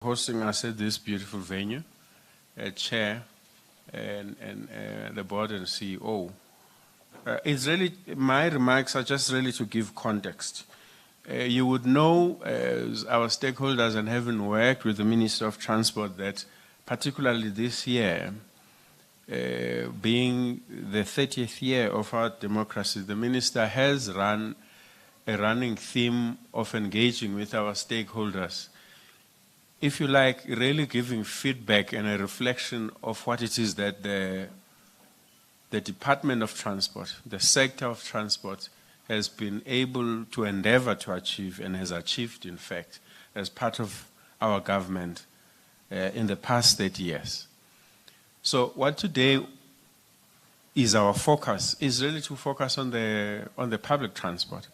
hosting us at this beautiful venue, Chair and the board and CEO. It's really, my remarks are just really to give context. You would know, as our stakeholders and having worked with the Minister of Transport, that particularly this year, being the 30th year of our democracy, the Minister has run a running theme of engaging with our stakeholders. If you like, really giving feedback and a reflection of what it is that the Department of Transport, the sector of transport, has been able to endeavor to achieve and has achieved, in fact, as part of our government in the past 30 years. So what today is our focus is really to focus on the public transport.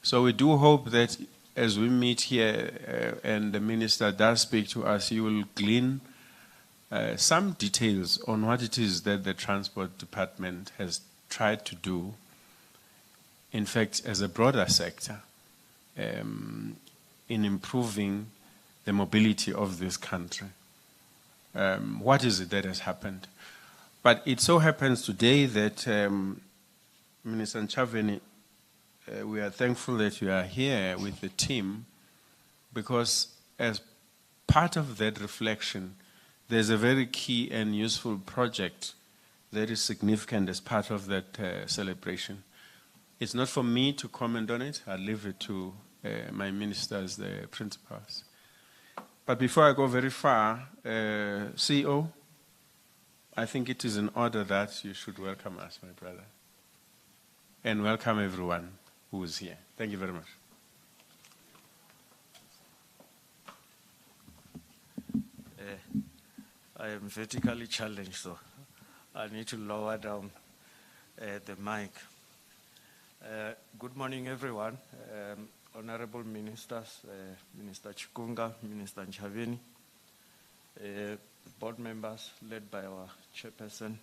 So we do hope that as we meet here and the Minister does speak to us, you will glean some details on what it is that the Transport Department has tried to do, in fact, as a broader sector, in improving the mobility of this country. What is it that has happened? But it so happens today that Minister Ntshavheni, we are thankful that you are here with the team, because as part of that reflection, there's a very key and useful project that is significant as part of that celebration. It's not for me to comment on it. I'll leave it to my ministers, the principals. But before I go very far, CEO, I think it is in order that you should welcome us, my brother, and welcome everyone who is here. Thank you very much. I am vertically challenged, so I need to lower down the mic. Good morning, everyone. Honorable Ministers, Minister Chikunga, Minister Ntshavheni, board members led by our chairperson,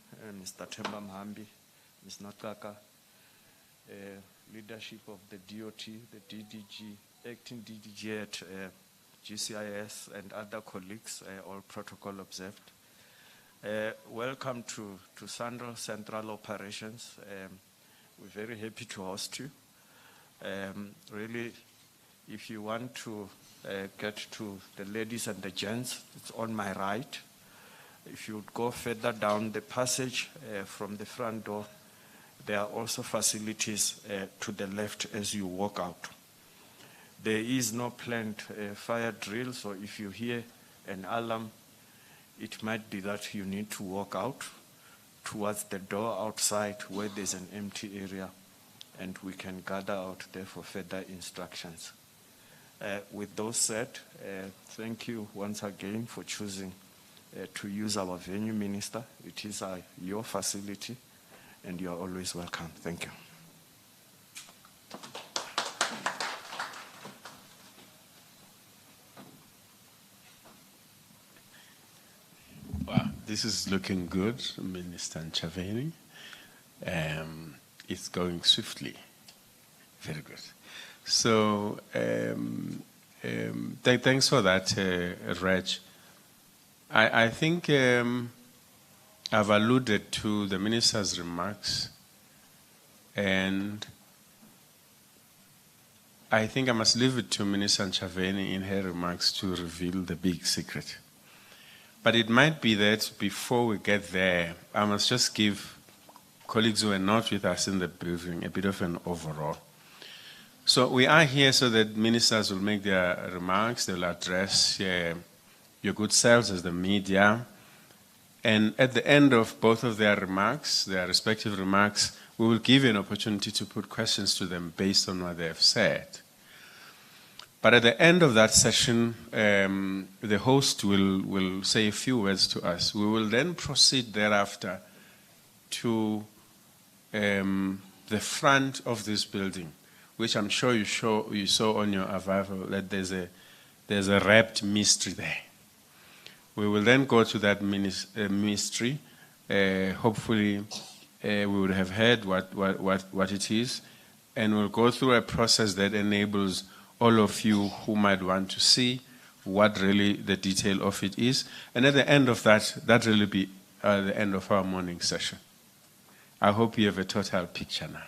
Mr. Themba Mhambi, Ms. Nakaka, leadership of the DOT, the DDG, acting DDG at GCIS and other colleagues, all protocol observed. Welcome to Sandro Central Operations. We're very happy to host you. Really, if you want to get to the ladies and the gents, it's on my right. If you would go further down the passage from the front door, there are also facilities to the left as you walk out. There is no planned fire drill, so if you hear an alarm, it might be that you need to walk out towards the door outside where there's an empty area, and we can gather out there for further instructions. With those said, thank you once again for choosing to use our venue, Minister. It is your facility, and you're always welcome. Thank you. Wow, this is looking good, Minister Ntshavheni. It's going swiftly. Very good. So, thanks for that, Reg. I think I've alluded to the Minister's remarks, and I think I must leave it to Minister Ntshavheni in her remarks to reveal the big secret. But it might be that before we get there, I must just give colleagues who are not with us in the briefing a bit of an overall. So we are here so that ministers will make their remarks, they will address your good selves as the media, and at the end of both of their remarks, their respective remarks, we will give you an opportunity to put questions to them based on what they have said. But at the end of that session, the host will say a few words to us. We will then proceed thereafter to the front of this building, which I'm sure you saw on your arrival that there's a wrapped mystery there. We will then go to that mystery. Hopefully, we would have heard what it is, and we'll go through a process that enables all of you who might want to see what really the detail of it is. And at the end of that, that really be the end of our morning session. I hope you have a total picture now.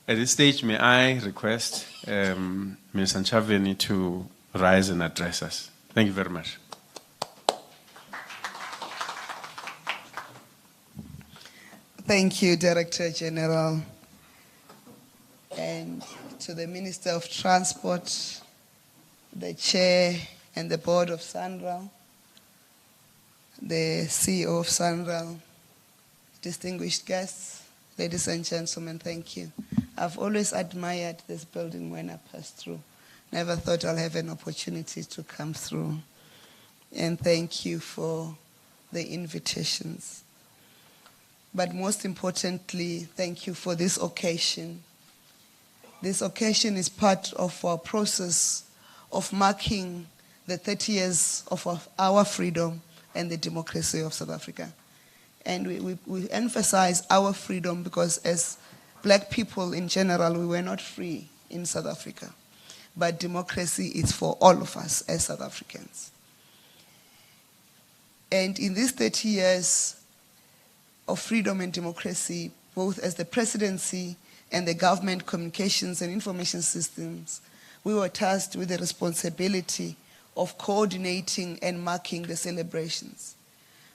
At this stage, may I request Ms. Ntshavheni to rise and address us. Thank you very much. Thank you, Director General, and to the Minister of Transport, the Chair and the Board of SANRAL, the CEO of SANRAL, distinguished guests, ladies and gentlemen, thank you. I've always admired this building when I passed through. Never thought I'll have an opportunity to come through. And thank you for the invitations. But most importantly, thank you for this occasion. This occasion is part of our process of marking the 30 years of our freedom and the democracy of South Africa. And we emphasize our freedom because as black people in general, we were not free in South Africa. But democracy is for all of us as South Africans. And in these 30 years of freedom and democracy, both as the Presidency and the Government Communications and Information Systems, we were tasked with the responsibility of coordinating and marking the celebrations.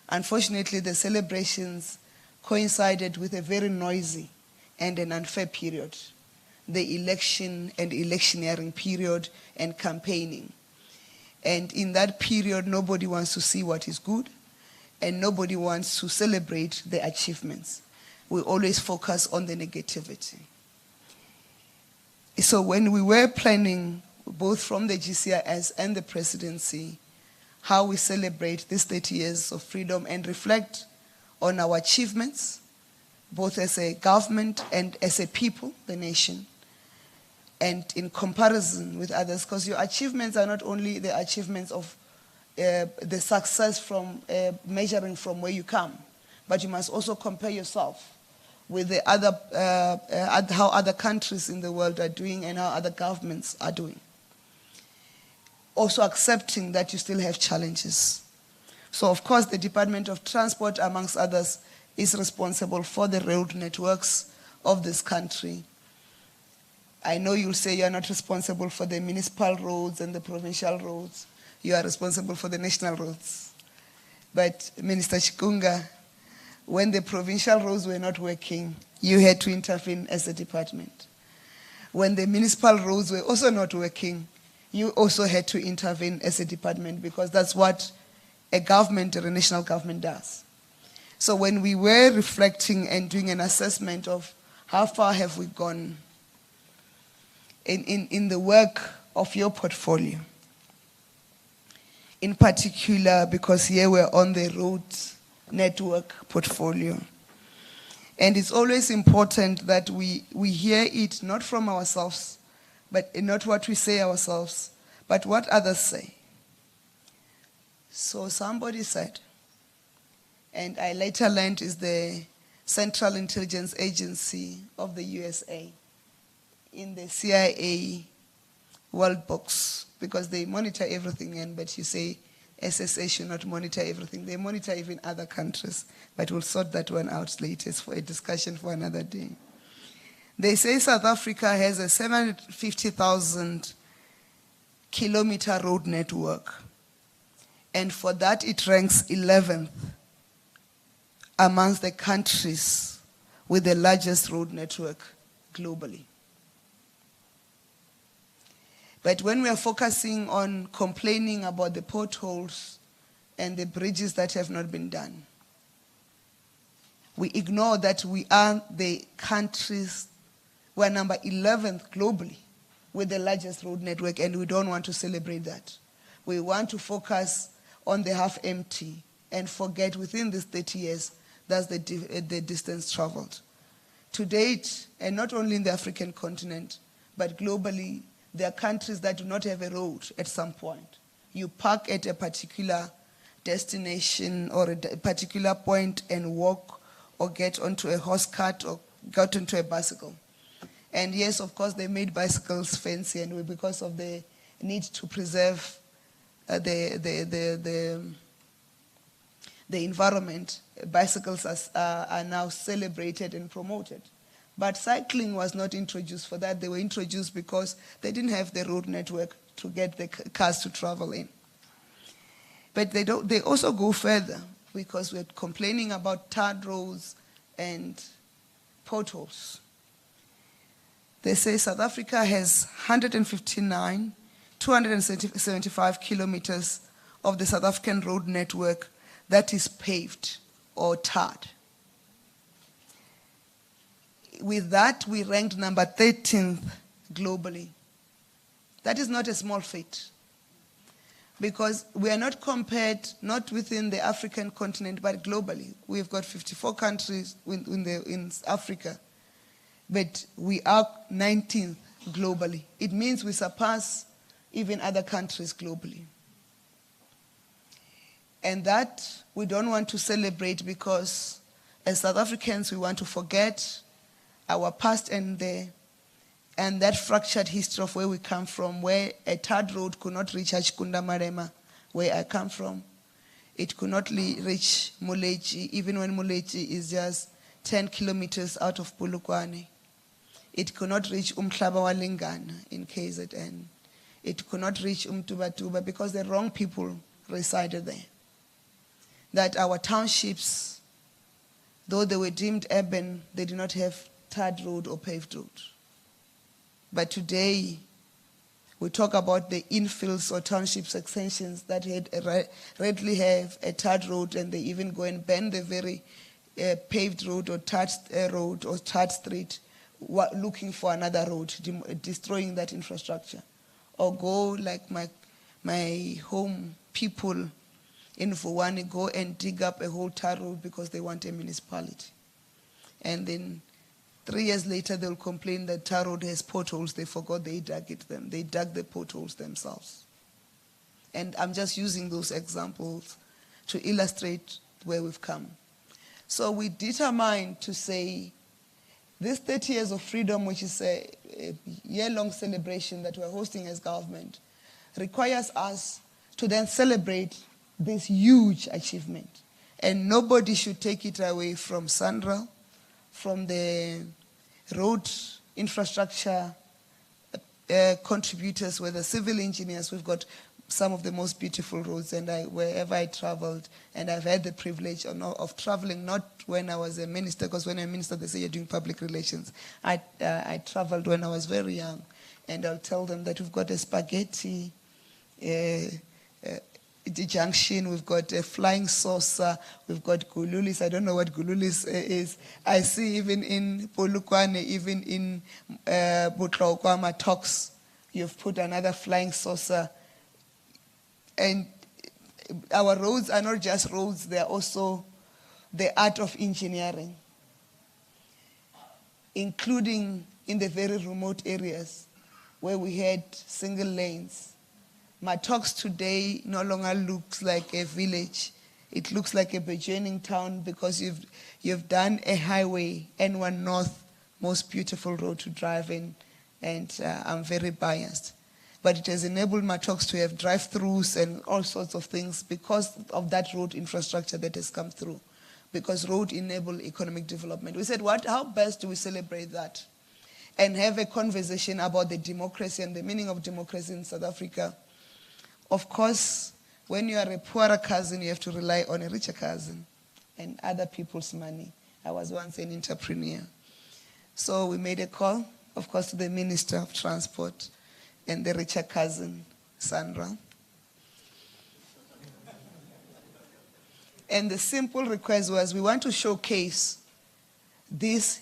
Unfortunately, the celebrations coincided with a very noisy and an unfair period, the election and electioneering period and campaigning. And in that period, nobody wants to see what is good, and nobody wants to celebrate the achievements. We always focus on the negativity. So when we were planning, both from the GCIS and the Presidency, how we celebrate these 30 years of freedom and reflect on our achievements, both as a government and as a people, the nation, and in comparison with others, because your achievements are not only the achievements of the success from measuring from where you come, but you must also compare yourself with the other, how other countries in the world are doing and how other governments are doing. Also accepting that you still have challenges. So of course the Department of Transport, amongst others, is responsible for the road networks of this country. I know you'll say you're not responsible for the municipal roads and the provincial roads. You are responsible for the national roads. But Minister Chikunga, when the provincial roads were not working, you had to intervene as a department. When the municipal roads were also not working, you also had to intervene as a department because that's what a government or a national government does. So when we were reflecting and doing an assessment of how far have we gone in the work of your portfolio, in particular because here we're on the road network portfolio. And it's always important that we hear it not from ourselves, but not what we say ourselves, but what others say. So somebody said, and I later learned is the Central Intelligence Agency of the USA in the CIA World Books, because they monitor everything, but you say SSA should not monitor everything. They monitor even other countries, but we'll sort that one out later. It's for a discussion for another day. They say South Africa has a 750,000 kilometer road network, and for that it ranks 11th amongst the countries with the largest road network globally. But when we are focusing on complaining about the potholes and the bridges that have not been done, we ignore that we are the countries, we are number 11th globally with the largest road network, and we don't want to celebrate that. We want to focus on the half empty and forget within these 30 years, that's the distance traveled. To date, and not only in the African continent, but globally, there are countries that do not have a road at some point. You park at a particular destination or a particular point and walk or get onto a horse cart or get onto a bicycle. And yes, of course, they made bicycles fancy, and because of the need to preserve the environment, bicycles are now celebrated and promoted. But cycling was not introduced for that. They were introduced because they didn't have the road network to get the cars to travel in. But they also go further, because we're complaining about tarred roads and potholes. They say South Africa has 275 kilometers of the South African road network that is paved or tarred. With that, we ranked number 13th globally. That is not a small feat, because we are not compared, not within the African continent, but globally. We've got 54 countries in Africa, but we are 19th globally. It means we surpass even other countries globally. And that we don't want to celebrate, because as South Africans, we want to forget our past and that fractured history of where we come from, where a tarred road could not reach Achikunda Marema, where I come from. It could not reach Muleji, even when Muleji is just 10 kilometers out of Polokwane. It could not reach Umhlaba wa Lingana in KZN. It could not reach Umtubatuba, because the wrong people resided there. That our townships, though they were deemed urban, they did not have tarred road or paved road. But today, we talk about the infills or townships extensions that readily have a tarred road, and they even go and ban the very paved road or tarred street, looking for another road, destroying that infrastructure. Or go like my home people in Vuwani, go and dig up a whole tar road because they want a municipality. And then 3 years later, they'll complain that tar road has potholes. They forgot they dug them. They dug the potholes themselves. And I'm just using those examples to illustrate where we've come. So we determined to say, this 30 years of freedom, which is a year-long celebration that we're hosting as government, requires us to then celebrate this huge achievement. And nobody should take it away from Sandra, from the road infrastructure contributors, whether civil engineers. We've got some of the most beautiful roads, and wherever I traveled, and I've had the privilege of traveling, not when I was a minister, because when I'm a minister, they say you're doing public relations. I traveled when I was very young, and I'll tell them that we've got a spaghetti junction, we've got a flying saucer, we've got gululis. I don't know what gululis is. I see even in Polokwane, even in Botlokwa Talks, you've put another flying saucer. And our roads are not just roads, they are also the art of engineering, including in the very remote areas where we had single lanes. Matox today no longer looks like a village. It looks like a burgeoning town, because you've done a highway, N1 North, most beautiful road to drive in, and I'm very biased. But it has enabled Matox to have drive-thrus and all sorts of things because of that road infrastructure that has come through, because road enable economic development. We said, how best do we celebrate that and have a conversation about the democracy and the meaning of democracy in South Africa? Of course, when you are a poorer cousin, you have to rely on a richer cousin and other people's money. I was once an entrepreneur. So we made a call, of course, to the Minister of Transport and the richer cousin, Sandra. And the simple request was, we want to showcase this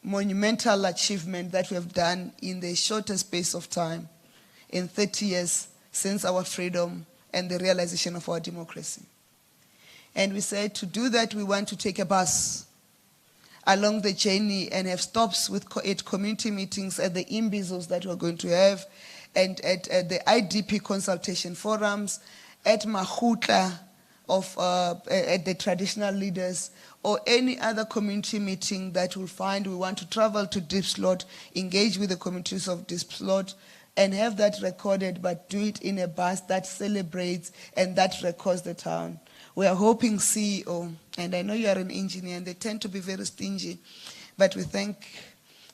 monumental achievement that we have done in the shortest space of time, in 30 years since our freedom and the realization of our democracy. And we said, to do that, we want to take a bus along the journey and have stops at community meetings, at the imbizos that we're going to have, and at the IDP consultation forums, at Mahutla, at the traditional leaders, or any other community meeting that we'll find. We want to travel to Diepsloot, engage with the communities of Diepsloot, and have that recorded, but do it in a bus that celebrates and that records the town. We are hoping CEO, and I know you are an engineer and they tend to be very stingy, but we thank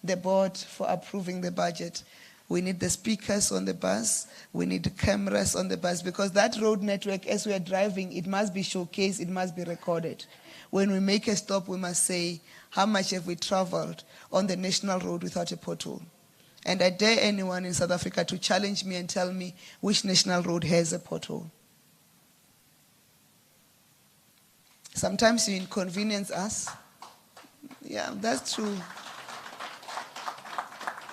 the board for approving the budget. We need the speakers on the bus, we need the cameras on the bus, because that road network, as we are driving, it must be showcased, it must be recorded. When we make a stop, we must say, how much have we traveled on the national road without a pothole? And I dare anyone in South Africa to challenge me and tell me which national road has a pothole. Sometimes you inconvenience us. Yeah, that's true.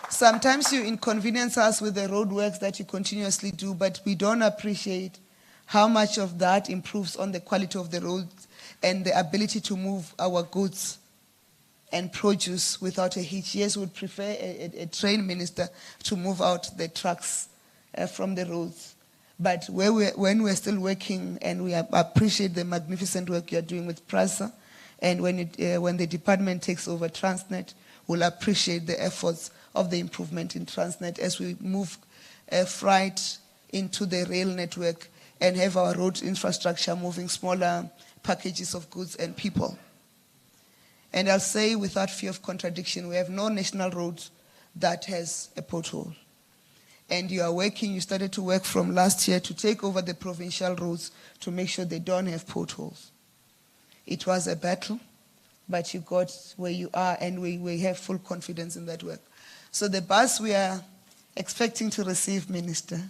Sometimes you inconvenience us with the road works that you continuously do, but we don't appreciate how much of that improves on the quality of the roads and the ability to move our goods and produce without a hitch. Yes, we would prefer a train minister to move out the trucks from the roads. But when we're still working, and we appreciate the magnificent work you're doing with PRASA, and when the department takes over Transnet, we'll appreciate the efforts of the improvement in Transnet as we move freight into the rail network and have our road infrastructure moving smaller packages of goods and people. And I'll say without fear of contradiction, we have no national road that has a pothole. And you started to work from last year to take over the provincial roads to make sure they don't have potholes. It was a battle, but you got where you are, and we have full confidence in that work. So the bus we are expecting to receive, Minister,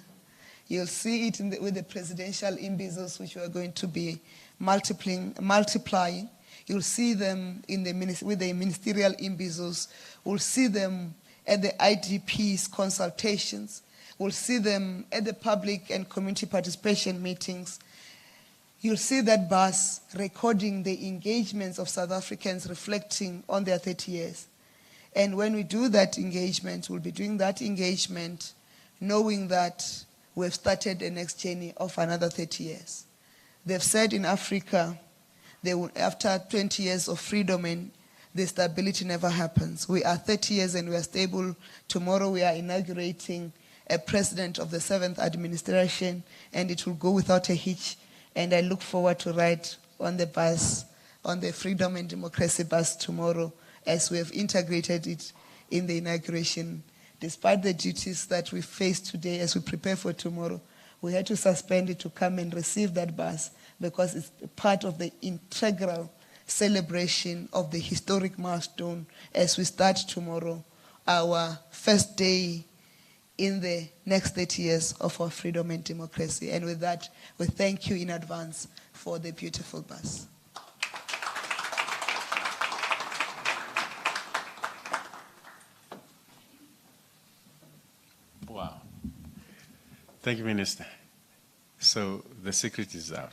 you'll see it with the presidential imbizos, which we are going to be multiplying. You'll see them with the ministerial imbizos. We'll see them at the IDP's consultations. We'll see them at the public and community participation meetings. You'll see that bus recording the engagements of South Africans reflecting on their 30 years. And when we do that engagement, we'll be doing that engagement knowing that we've started the next journey of another 30 years. They've said in Africa, after 20 years of freedom, and the stability never happens. We are 30 years and we are stable. Tomorrow we are inaugurating a president of the 7th administration, and it will go without a hitch. And I look forward to ride on the bus, on the Freedom and Democracy bus tomorrow, as we have integrated it in the inauguration. Despite the duties that we face today as we prepare for tomorrow, we had to suspend it to come and receive that bus because it's part of the integral celebration of the historic milestone as we start tomorrow, our first day in the next 30 years of our freedom and democracy. And with that, we thank you in advance for the beautiful bus. Wow. Thank you, Minister. So the secret is out.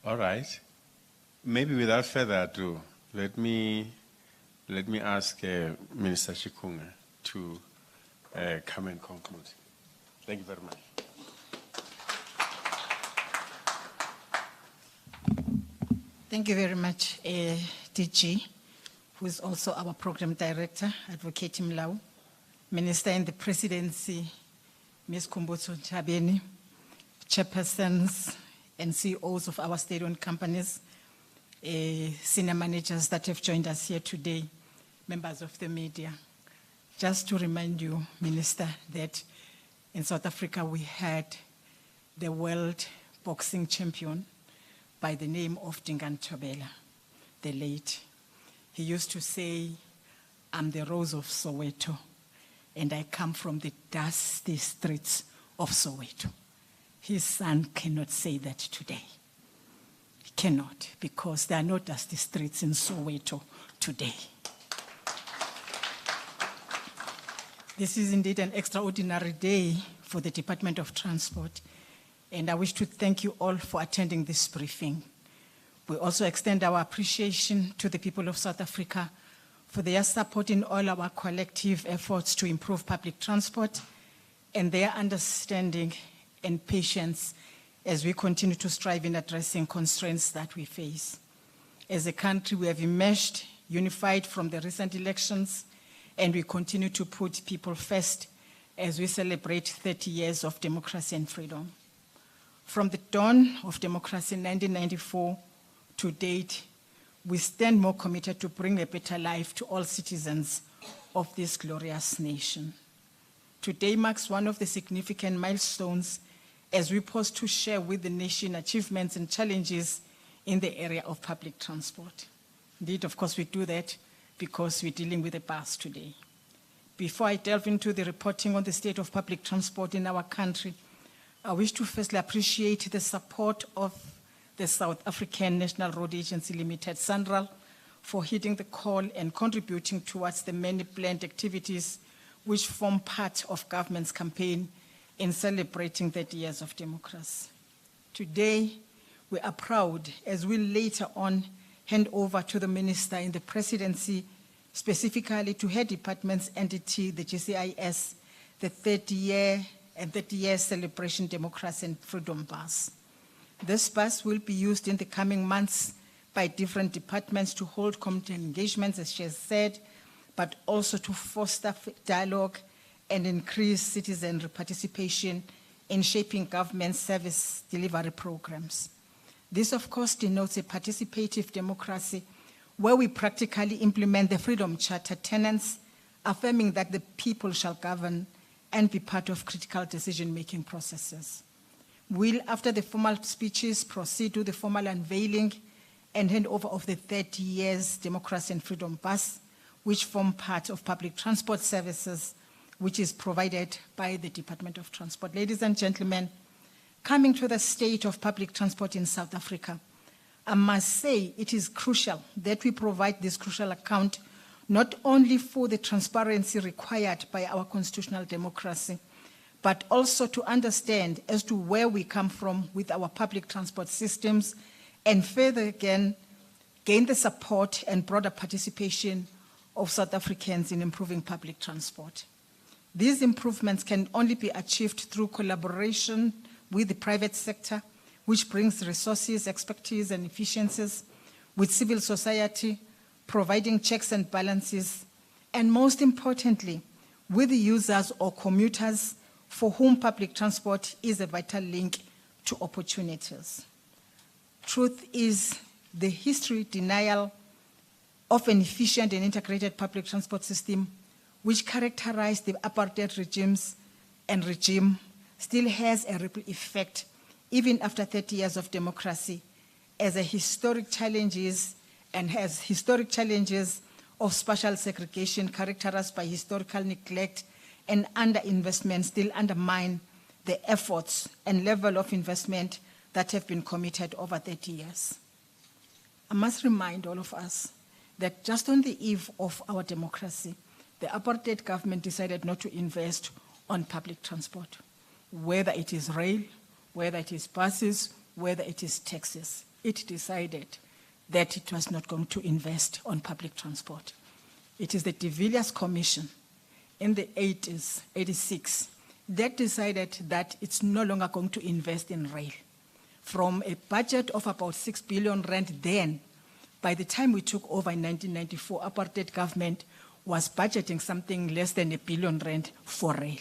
All right. Maybe without further ado, let me ask Minister Chikunga to come and conclude. Thank you very much. Thank you very much, DG, who is also our program director, Advocate Mlau, Minister in the Presidency, Ms. Khumbudzo Ntshavheni, chairpersons and CEOs of our state-owned companies, senior managers that have joined us here today, members of the media. Just to remind you, Minister, that in South Africa we had the world boxing champion by the name of Dingan Thobela, the late. He used to say, I'm the Rose of Soweto, and I come from the dusty streets of Soweto. His son cannot say that today. He cannot, because there are no dusty streets in Soweto today. This is indeed an extraordinary day for the Department of Transport, and I wish to thank you all for attending this briefing. We also extend our appreciation to the people of South Africa for their support in all our collective efforts to improve public transport and their understanding and patience as we continue to strive in addressing constraints that we face. As a country, we have emerged unified from the recent elections, and we continue to put people first as we celebrate 30 years of democracy and freedom. From the dawn of democracy in 1994 to date, we stand more committed to bring a better life to all citizens of this glorious nation. Today marks one of the significant milestones as we pause to share with the nation achievements and challenges in the area of public transport. Indeed, of course, we do that because we're dealing with the bus today. Before I delve into the reporting on the state of public transport in our country, I wish to firstly appreciate the support of the South African National Road Agency Limited, SANRAL, for heeding the call and contributing towards the many planned activities which form part of government's campaign in celebrating 30 years of democracy. Today, we are proud as we later on hand over to the Minister in the Presidency, specifically to her department's entity, the GCIS, the 30-year celebration democracy and freedom bus. This bus will be used in the coming months by different departments to hold community engagements, as she has said, but also to foster dialogue and increase citizen participation in shaping government service delivery programs. This, of course, denotes a participative democracy where we practically implement the Freedom Charter tenets, affirming that the people shall govern and be part of critical decision-making processes. We'll, after the formal speeches, proceed to the formal unveiling and handover of the 30 years Democracy and Freedom Bus, which form part of public transport services, which is provided by the Department of Transport. Ladies and gentlemen, coming to the state of public transport in South Africa, I must say it is crucial that we provide this crucial account not only for the transparency required by our constitutional democracy, but also to understand as to where we come from with our public transport systems, and further again, gain the support and broader participation of South Africans in improving public transport. These improvements can only be achieved through collaboration with the private sector, which brings resources, expertise, and efficiencies, with civil society, providing checks and balances, and most importantly, with the users or commuters for whom public transport is a vital link to opportunities. Truth is, the history denial of an efficient and integrated public transport system, which characterized the apartheid regime, still has a ripple effect even after 30 years of democracy, as a historic challenges of spatial segregation characterized by historical neglect and underinvestment still undermine the efforts and level of investment that have been committed over 30 years. I must remind all of us that just on the eve of our democracy, the apartheid government decided not to invest on public transport, whether it is rail, whether it is buses, whether it is taxis. It decided that it was not going to invest on public transport. It is the de Villiers Commission in the 80s, 86, that decided that it's no longer going to invest in rail. From a budget of about 6 billion rand then, by the time we took over in 1994, apartheid government was budgeting something less than 1 billion rand for rail.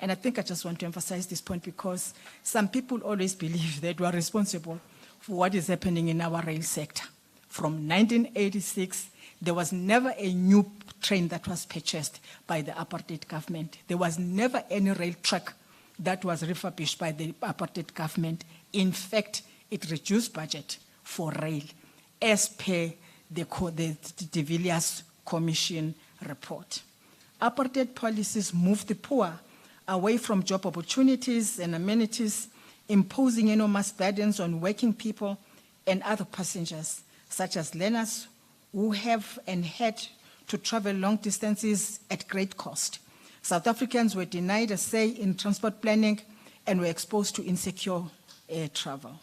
And I think I just want to emphasize this point because some people always believe that we are responsible for what is happening in our rail sector. From 1986, there was never a new train that was purchased by the apartheid government. There was never any rail track that was refurbished by the apartheid government. In fact, it reduced budget for rail as per the de Villiers Commission report. Apartheid policies moved the poor away from job opportunities and amenities, imposing enormous burdens on working people and other passengers, such as learners who have and had to travel long distances at great cost. South Africans were denied a say in transport planning and were exposed to insecure air travel.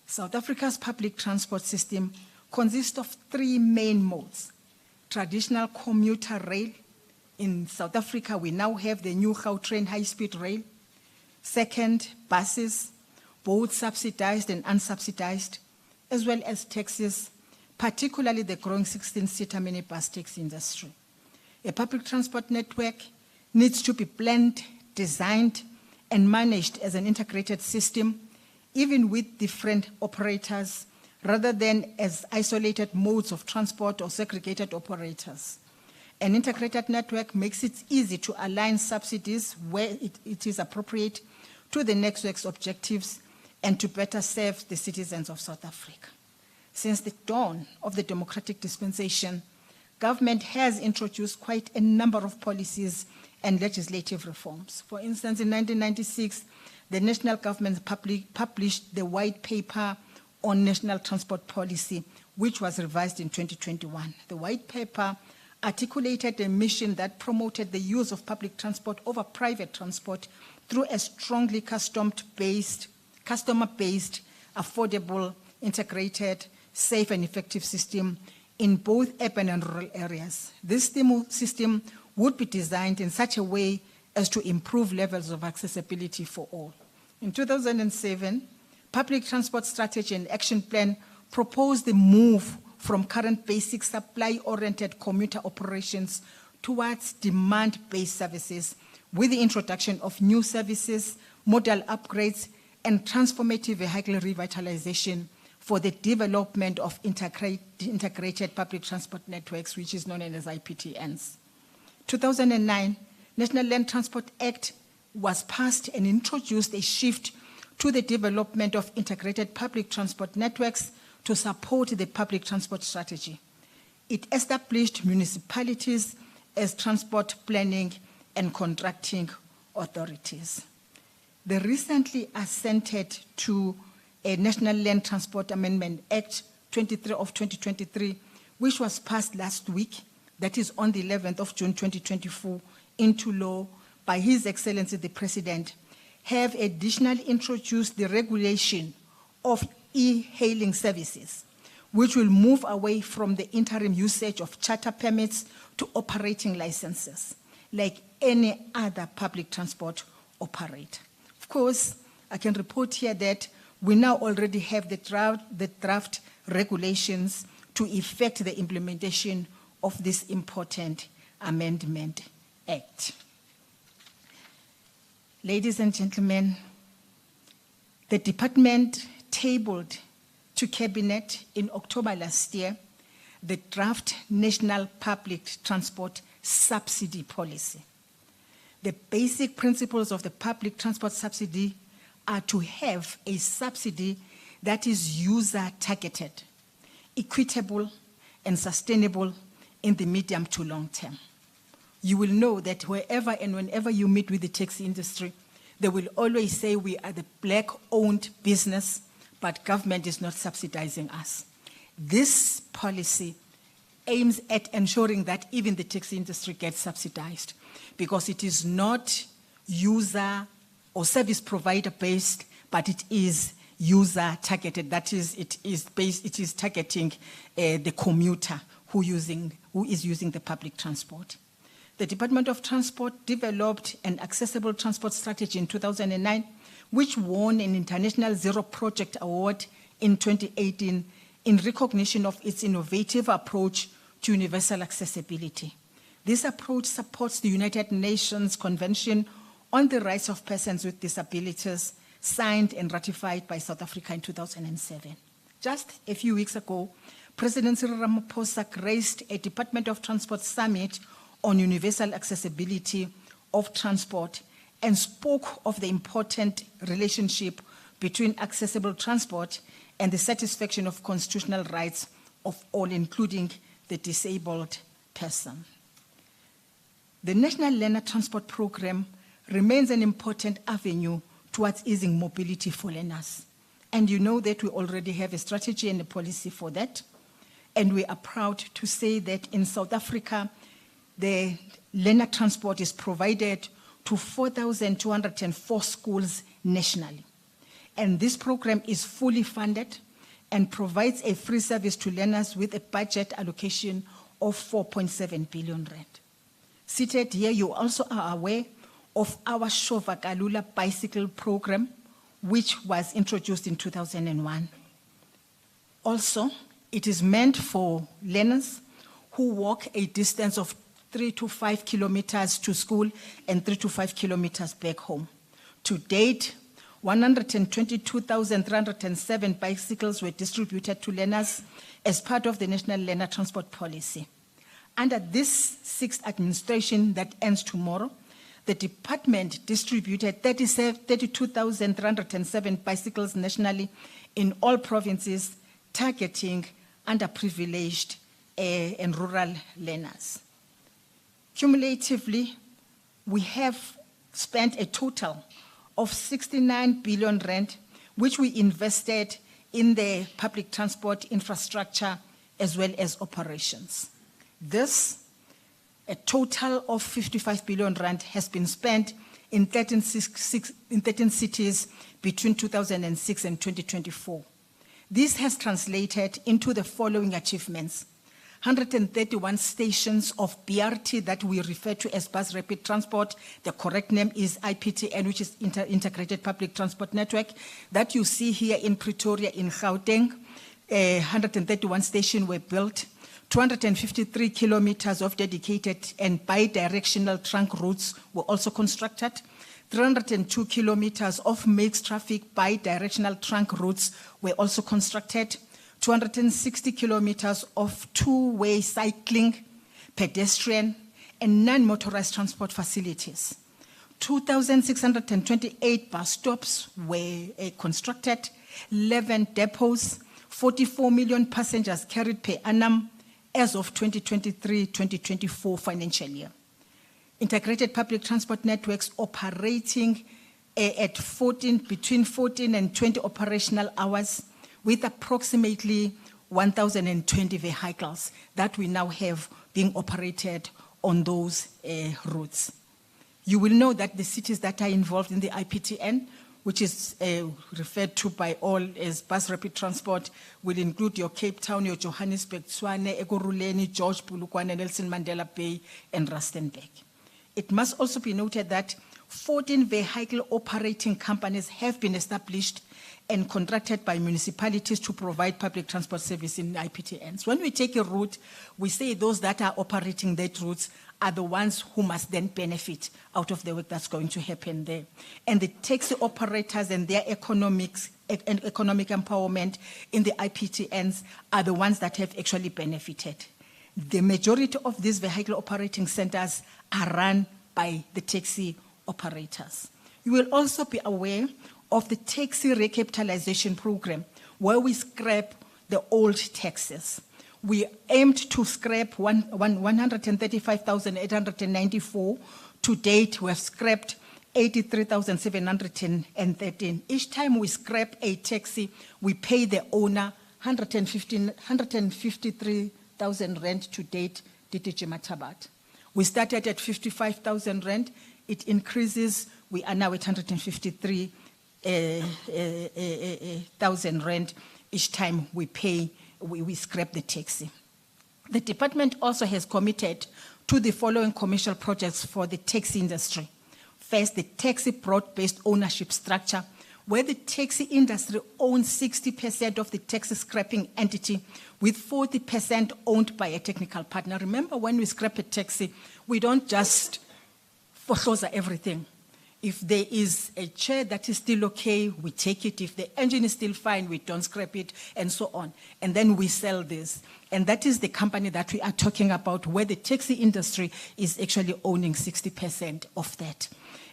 South Africa's public transport system consists of 3 main modes. Traditional commuter rail. In South Africa, we now have the new Gautrain high-speed rail. Second, buses, both subsidized and unsubsidized, as well as taxis, particularly the growing 16-seater minibus taxi industry. A public transport network needs to be planned, designed, and managed as an integrated system, even with different operators, rather than as isolated modes of transport or segregated operators. An integrated network makes it easy to align subsidies where it is appropriate to the network's objectives and to better serve the citizens of South Africa. Since the dawn of the democratic dispensation, government has introduced quite a number of policies and legislative reforms. For instance, in 1996, the national government published the white paper on national transport policy, which was revised in 2021. The white paper articulated a mission that promoted the use of public transport over private transport through a strongly customer-based, affordable, integrated, safe and effective system in both urban and rural areas. This system would be designed in such a way as to improve levels of accessibility for all. In 2007, Public Transport Strategy and Action Plan proposed the move from current basic supply-oriented commuter operations towards demand-based services with the introduction of new services, modal upgrades, and transformative vehicle revitalization for the development of integrated public transport networks, which is known as IPTNs. 2009, National Land Transport Act was passed and introduced a shift to the development of integrated public transport networks to support the public transport strategy. It established municipalities as transport planning and contracting authorities. The recently assented to a National Land Transport Amendment Act 23 of 2023, which was passed last week, that is on the 11th of June 2024, into law by His Excellency the President, have additionally introduced the regulation of e-hailing services, which will move away from the interim usage of charter permits to operating licenses, like any other public transport operator. Of course, I can report here that we now already have the draft regulations to effect the implementation of this important Amendment Act. Ladies and gentlemen, the department tabled to Cabinet in October last year the draft National Public Transport Subsidy Policy. The basic principles of the public transport subsidy are to have a subsidy that is user-targeted, equitable, and sustainable in the medium to long term. You will know that wherever and whenever you meet with the taxi industry, they will always say we are the black-owned business, but government is not subsidizing us. This policy aims at ensuring that even the taxi industry gets subsidized because it is not user or service provider based, but it is user targeted. That is, it is targeting the commuter who is using the public transport. The Department of Transport developed an accessible transport strategy in 2009, which won an International Zero Project Award in 2018 in recognition of its innovative approach to universal accessibility. This approach supports the United Nations Convention on the Rights of Persons with Disabilities, signed and ratified by South Africa in 2007. Just a few weeks ago, President Cyril Ramaphosa graced a Department of Transport Summit on universal accessibility of transport and spoke of the important relationship between accessible transport and the satisfaction of constitutional rights of all, including the disabled person. The National Learner Transport Program remains an important avenue towards easing mobility for learners. And you know that we already have a strategy and a policy for that. And we are proud to say that in South Africa, the learner transport is provided to 4,204 schools nationally. And this program is fully funded and provides a free service to learners with a budget allocation of 4.7 billion rand. Seated here, you also are aware of our Shova Kalula bicycle program, which was introduced in 2001. Also, it is meant for learners who walk a distance of 3 to 5 kilometers to school and 3 to 5 kilometers back home. To date, 122,307 bicycles were distributed to learners as part of the National Learner Transport Policy. Under this sixth administration that ends tomorrow, the department distributed 32,307 bicycles nationally in all provinces, targeting underprivileged and rural learners. Cumulatively, we have spent a total of 69 billion rand, which we invested in the public transport infrastructure as well as operations. This, a total of 55 billion rand has been spent in 13 cities between 2006 and 2024. This has translated into the following achievements: 131 stations of BRT that we refer to as bus rapid transport. The correct name is IPTN, which is Integrated Public Transport Network, that you see here in Pretoria in Gauteng. 131 stations were built. 253 kilometers of dedicated and bi-directional trunk routes were also constructed. 302 kilometers of mixed traffic bi-directional trunk routes were also constructed. 260 kilometers of two-way cycling, pedestrian, and non-motorized transport facilities. 2,628 bus stops were constructed, 11 depots, 44 million passengers carried per annum as of 2023-2024 financial year. Integrated public transport networks operating at between 14 and 20 operational hours, with approximately 1,020 vehicles that we now have being operated on those routes. You will know that the cities that are involved in the IPTN, which is referred to by all as bus rapid transport, will include your Cape Town, your Johannesburg, Tshwane, Ekurhuleni, George, Polokwane, Nelson Mandela Bay, and Rustenburg. It must also be noted that 14 vehicle operating companies have been established and contracted by municipalities to provide public transport service in IPTNs. When we take a route, we say those that are operating that routes are the ones who must then benefit out of the work that's going to happen there. And the taxi operators and their economic empowerment in the IPTNs are the ones that have actually benefited. The majority of these vehicle operating centers are run by the taxi operators. You will also be aware of the taxi recapitalization program, where we scrap the old taxes. We aimed to scrap 135,894. To date, we have scrapped 83,713. Each time we scrap a taxi, we pay the owner 153,000 rand to date, DDG Matabat. We started at 55,000 rand. It increases. We are now at 153,000 rand each time we pay, we scrap the taxi. The department also has committed to the following commercial projects for the taxi industry. First, the taxi broad-based ownership structure, where the taxi industry owns 60% of the taxi scrapping entity, with 40% owned by a technical partner. Remember, when we scrap a taxi, we don't just foreclose everything. If there is a chair that is still okay, we take it. If the engine is still fine, we don't scrap it, and so on. And then we sell this. And that is the company that we are talking about, where the taxi industry is actually owning 60% of that.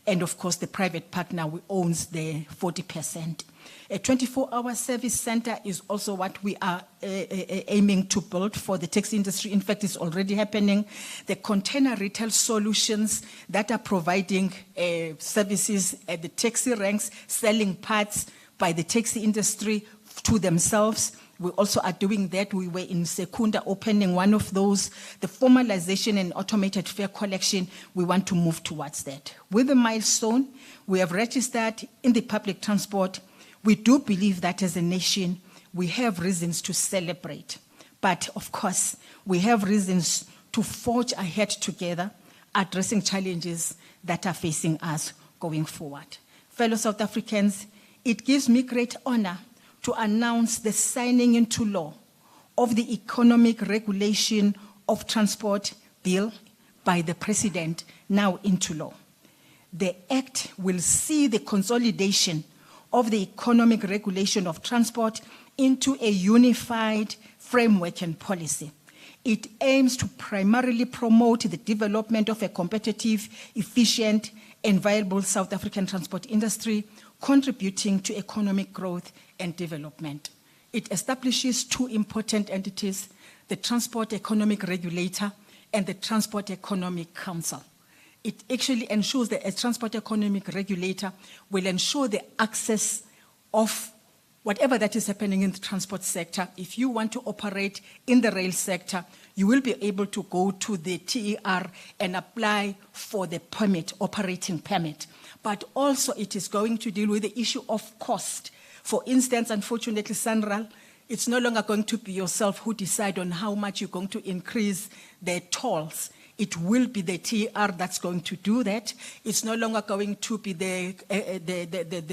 And of course, the private partner owns the 40%. A 24-hour service center is also what we are aiming to build for the taxi industry. In fact, it's already happening. The container retail solutions that are providing services at the taxi ranks, selling parts by the taxi industry to themselves. We also are doing that. We were in Secunda opening one of those. The formalization and automated fare collection, we want to move towards that. With the milestone, we have registered in the public transport. We do believe that as a nation, we have reasons to celebrate. But of course, we have reasons to forge ahead together, addressing challenges that are facing us going forward. Fellow South Africans, it gives me great honor to announce the signing into law of the Economic Regulation of Transport Bill by the President now into law. The Act will see the consolidation of the economic regulation of transport into a unified framework and policy. It aims to primarily promote the development of a competitive, efficient, and viable South African transport industry, contributing to economic growth and development. It establishes two important entities, the Transport Economic Regulator and the Transport Economic Council. It actually ensures that a Transport Economic Regulator will ensure the access of whatever that is happening in the transport sector. If you want to operate in the rail sector, you will be able to go to the TER and apply for the permit, operating permit. But also it is going to deal with the issue of cost. For instance, unfortunately, Sanral, it's no longer going to be yourself who decide on how much you're going to increase the tolls. It will be the TER that's going to do that. It's no longer going to be the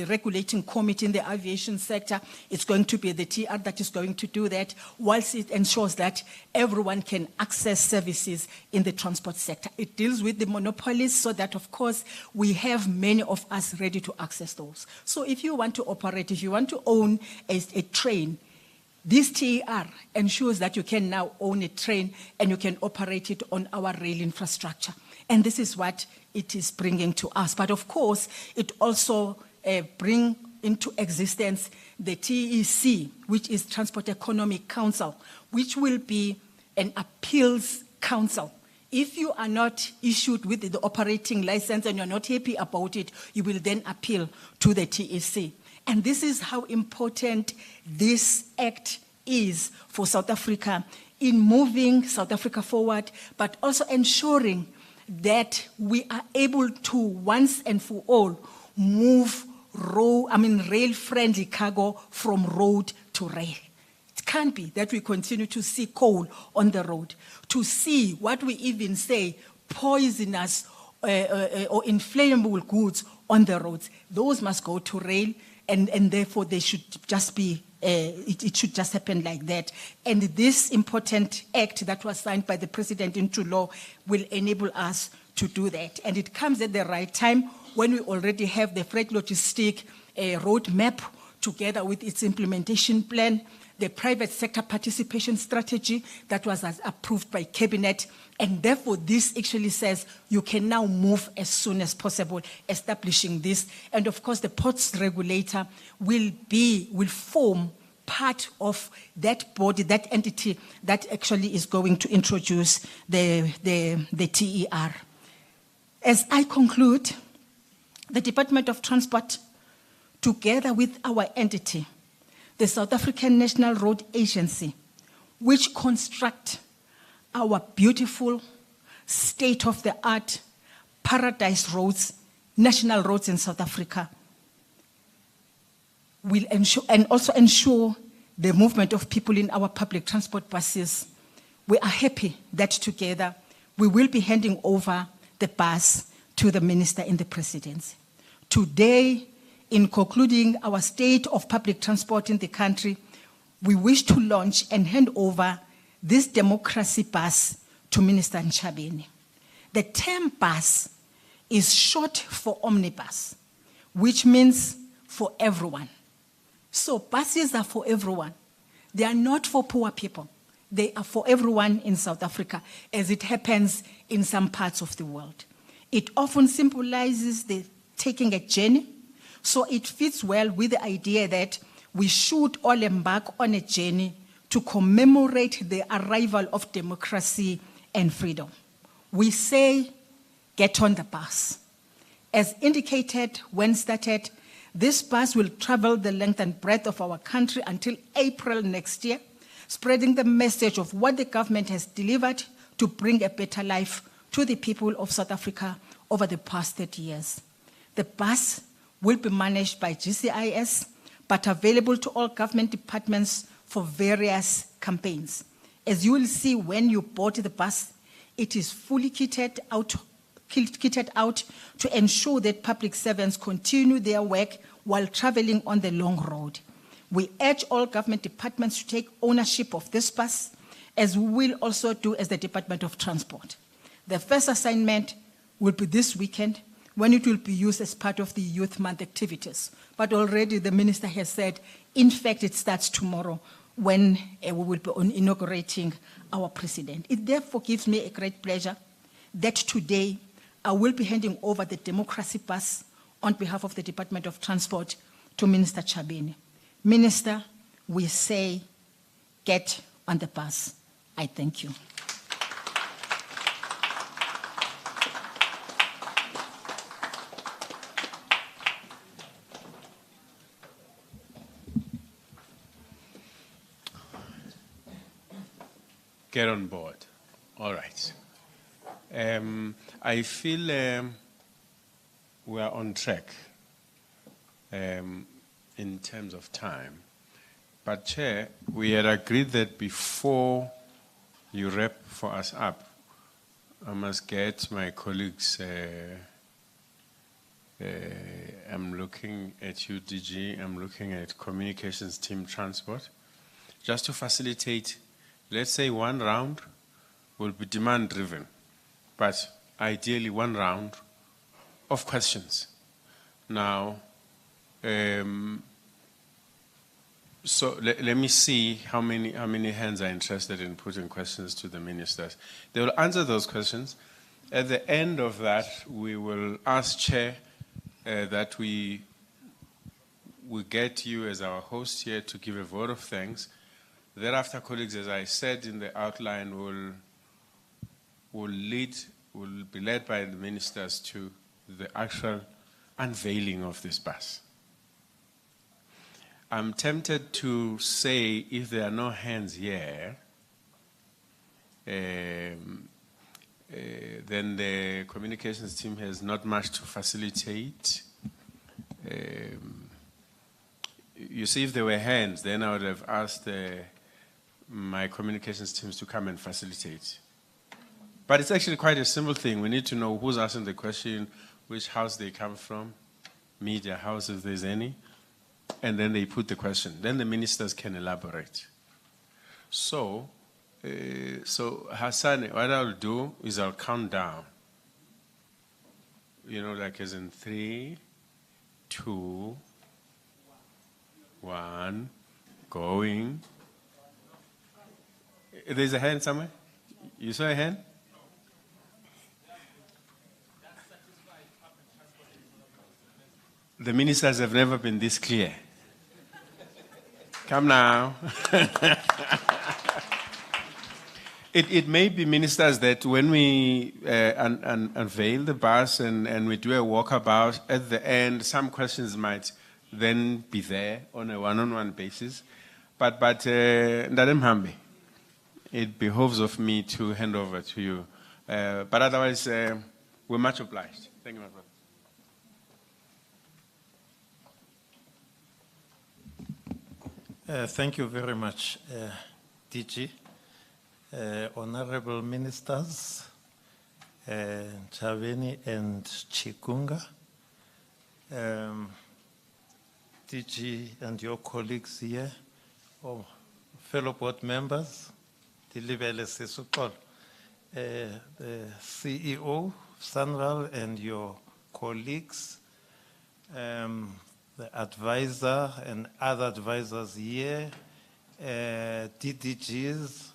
regulating committee in the aviation sector. It's going to be the TER that is going to do that, whilst it ensures that everyone can access services in the transport sector. It deals with the monopolies so that, of course, we have many of us ready to access those. So if you want to operate, if you want to own a train, this TER ensures that you can now own a train and you can operate it on our rail infrastructure. And this is what it is bringing to us. But of course, it also brings into existence the TEC, which is Transport Economic Council, which will be an appeals council. If you are not issued with the operating license and you're not happy about it, you will then appeal to the TEC. And this is how important this act is for South Africa in moving South Africa forward, but also ensuring that we are able to once and for all move rail-friendly cargo from road to rail. It can't be that we continue to see coal on the road, to see what we even say poisonous or inflammable goods on the roads. Those must go to rail. And therefore, they should just be, it should just happen like that. And this important act that was signed by the President into law will enable us to do that. And it comes at the right time when we already have the freight logistic roadmap together with its implementation plan, the private sector participation strategy that was approved by Cabinet. And therefore, this actually says you can now move as soon as possible, establishing this. And of course, the ports regulator will form part of that body, that entity that actually is going to introduce the TER. As I conclude, the Department of Transport, together with our entity, the South African National Road Agency, which construct our beautiful state-of-the-art paradise roads, national roads in South Africa, will ensure and also ensure the movement of people in our public transport buses. We are happy that together we will be handing over the bus to the Minister in the Presidency. Today, in concluding our state of public transport in the country, we wish to launch and hand over this democracy bus to Minister Ntshavheni. The term bus is short for omnibus, which means for everyone. So buses are for everyone. They are not for poor people. They are for everyone in South Africa, as it happens in some parts of the world. It often symbolizes the taking a journey. So it fits well with the idea that we should all embark on a journey to commemorate the arrival of democracy and freedom. We say, get on the bus. As indicated when started, this bus will travel the length and breadth of our country until April next year, spreading the message of what the government has delivered to bring a better life to the people of South Africa over the past 30 years. The bus will be managed by GCIS, but available to all government departments for various campaigns. As you will see when you board the bus, it is fully kitted out to ensure that public servants continue their work while traveling on the long road. We urge all government departments to take ownership of this bus, as we will also do as the Department of Transport. The first assignment will be this weekend, when it will be used as part of the Youth Month activities. But already the minister has said, in fact, it starts tomorrow when we will be inaugurating our president. It therefore gives me a great pleasure that today I will be handing over the democracy bus on behalf of the Department of Transport to Minister Ntshavheni. Minister, we say, get on the bus. I thank you. Get on board. All right. I feel we are on track in terms of time. But Chair, we had agreed that before you wrap for us up, I must get my colleagues. I'm looking at you, DG. I'm looking at communications team transport, just to facilitate. Let's say one round will be demand driven, but ideally one round of questions. Now, so let me see how many hands are interested in putting questions to the ministers. They will answer those questions. At the end of that, we will ask Chair that we get you as our host here to give a vote of thanks. Thereafter, colleagues, as I said in the outline, will be led by the ministers to the actual unveiling of this bus. I'm tempted to say, if there are no hands here, then the communications team has not much to facilitate. You see, if there were hands, then I would have asked my communications teams to come and facilitate. But it's actually quite a simple thing. We need to know who's asking the question, which house they come from, media house if there's any, and then they put the question. Then the ministers can elaborate. So Hassan, what I'll do is I'll count down. You know, like as in 3, 2, 1, going. There's a hand somewhere? You saw a hand? The ministers have never been this clear. Come now. It may be, ministers, that when we unveil the bus and we do a walkabout, at the end, some questions might then be there on a one-on-one basis. But Ndadem Hambi, it behoves of me to hand over to you. But otherwise, we're much obliged. Thank you, my brother. Thank you very much, DG. Honorable Ministers, Ntshavheni and Chikunga, DG and your colleagues here, fellow board members, Dilibele Sisukol, the CEO, Sanral, and your colleagues, the advisor and other advisors here, DDGs,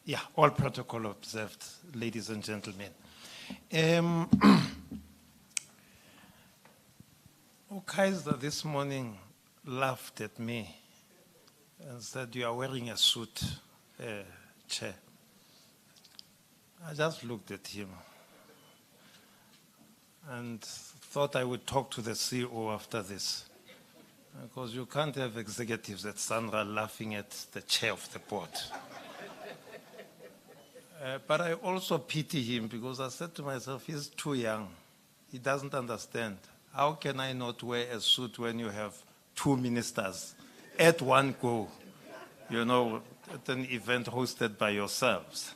yeah, all protocol observed, ladies and gentlemen. Kaiser this morning laughed at me and said, "You are wearing a suit, Chair." I just looked at him and thought I would talk to the CEO after this, because you can't have executives at Sandra laughing at the chair of the board. But I also pity him, because I said to myself, he's too young. He doesn't understand. How can I not wear a suit when you have 2 ministers at one go, you know, at an event hosted by yourselves?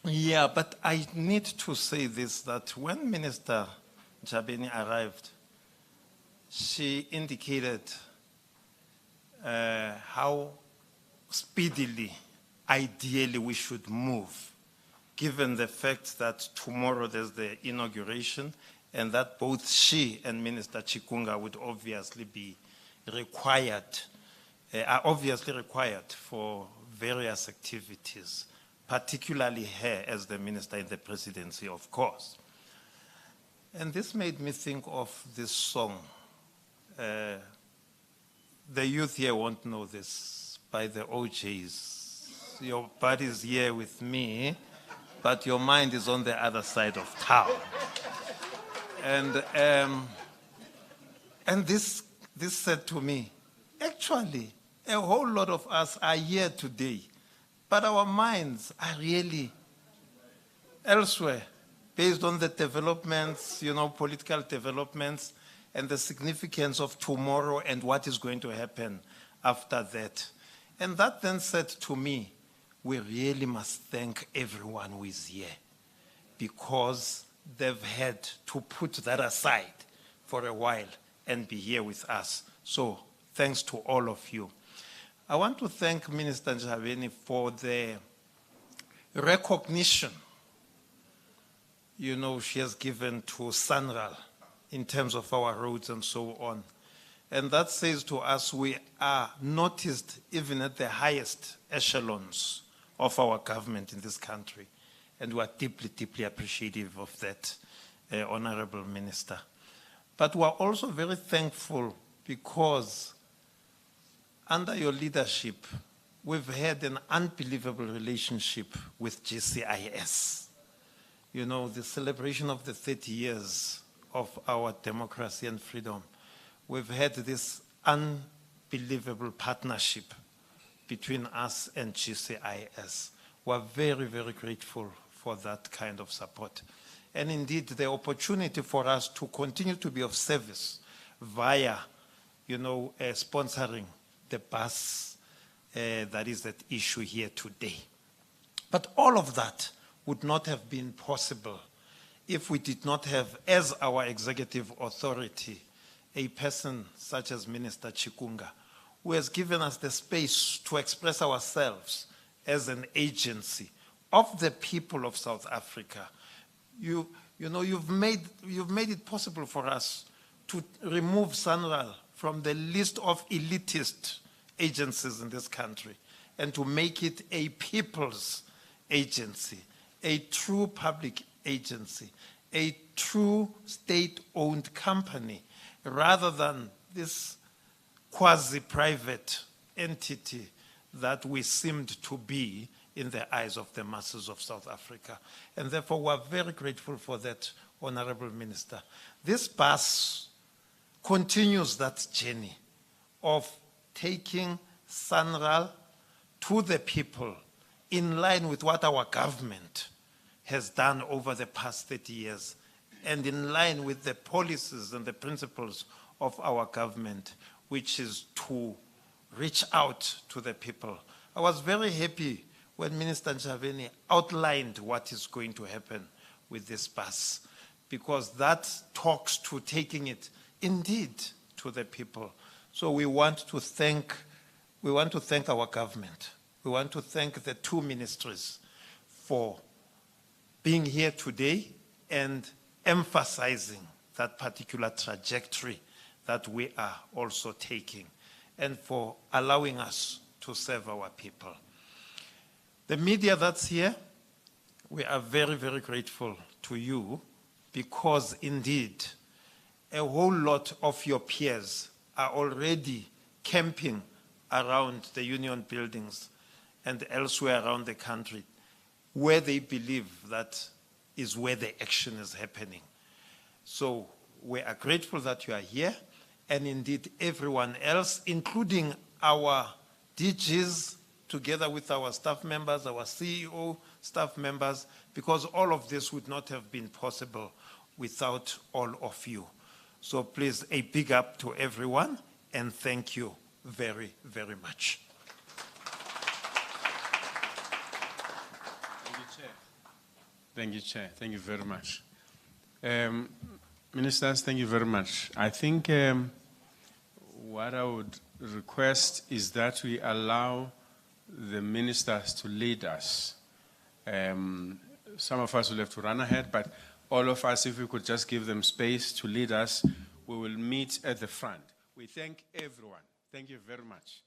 Yeah, but I need to say this, that when Minister Ntshavheni arrived, she indicated how speedily, ideally, we should move given the fact that tomorrow there's the inauguration and that both she and Minister Chikunga would obviously be required, are obviously required for various activities, particularly her as the minister in the presidency, of course. And this made me think of this song. The youth here won't know this, by the OJs. Your body's here with me, but your mind is on the other side of town. And this said to me, actually, a whole lot of us are here today, but our minds are really elsewhere, based on the developments, political developments, and the significance of tomorrow and what is going to happen after that. And that then said to me, we really must thank everyone who is here, because they've had to put that aside for a while and be here with us. So thanks to all of you. I want to thank Minister Ntshavheni for the recognition, she has given to SANRAL in terms of our roads and so on. And that says to us we are noticed even at the highest echelons of our government in this country. And we are deeply, deeply appreciative of that, Honorable Minister. But we are also very thankful because under your leadership, we've had an unbelievable relationship with GCIS. The celebration of the 30 years of our democracy and freedom. We've had this unbelievable partnership between us and GCIS. We're very, very grateful for that kind of support. And indeed, the opportunity for us to continue to be of service via, sponsoring the bus that is at issue here today. But all of that would not have been possible if we did not have, as our executive authority, a person such as Minister Chikunga, who has given us the space to express ourselves as an agency of the people of South Africa. You've made it possible for us to remove SANRAL from the list of elitist agencies in this country and to make it a people's agency, a true public agency, a true state-owned company, rather than this quasi-private entity that we seemed to be in the eyes of the masses of South Africa. And therefore, we're very grateful for that, Honorable Minister. This bus continues that journey of taking SANRAL to the people in line with what our government has done over the past 30 years and in line with the policies and the principles of our government, which is to reach out to the people. I was very happy when Minister Ntshavheni outlined what is going to happen with this bus, because that talks to taking it indeed to the people. So we want to thank our government. We want to thank the two ministries for being here today and emphasizing that particular trajectory that we are also taking, and for allowing us to serve our people. The media that's here, we are very, very grateful to you, because indeed a whole lot of your peers are already camping around the union buildings and elsewhere around the country where they believe that is where the action is happening. So we are grateful that you are here, and indeed everyone else, including our DGs, together with our staff members, our CEO staff members, because all of this would not have been possible without all of you. So please, a big up to everyone, and thank you very, very much. Thank you, Chair. Thank you, Chair. Thank you very much. Ministers, thank you very much. I think what I would request is that we allow the ministers to lead us. some of us will have to run ahead, but all of us, if we could just give them space to lead us, we will meet at the front. We thank everyone. Thank you very much.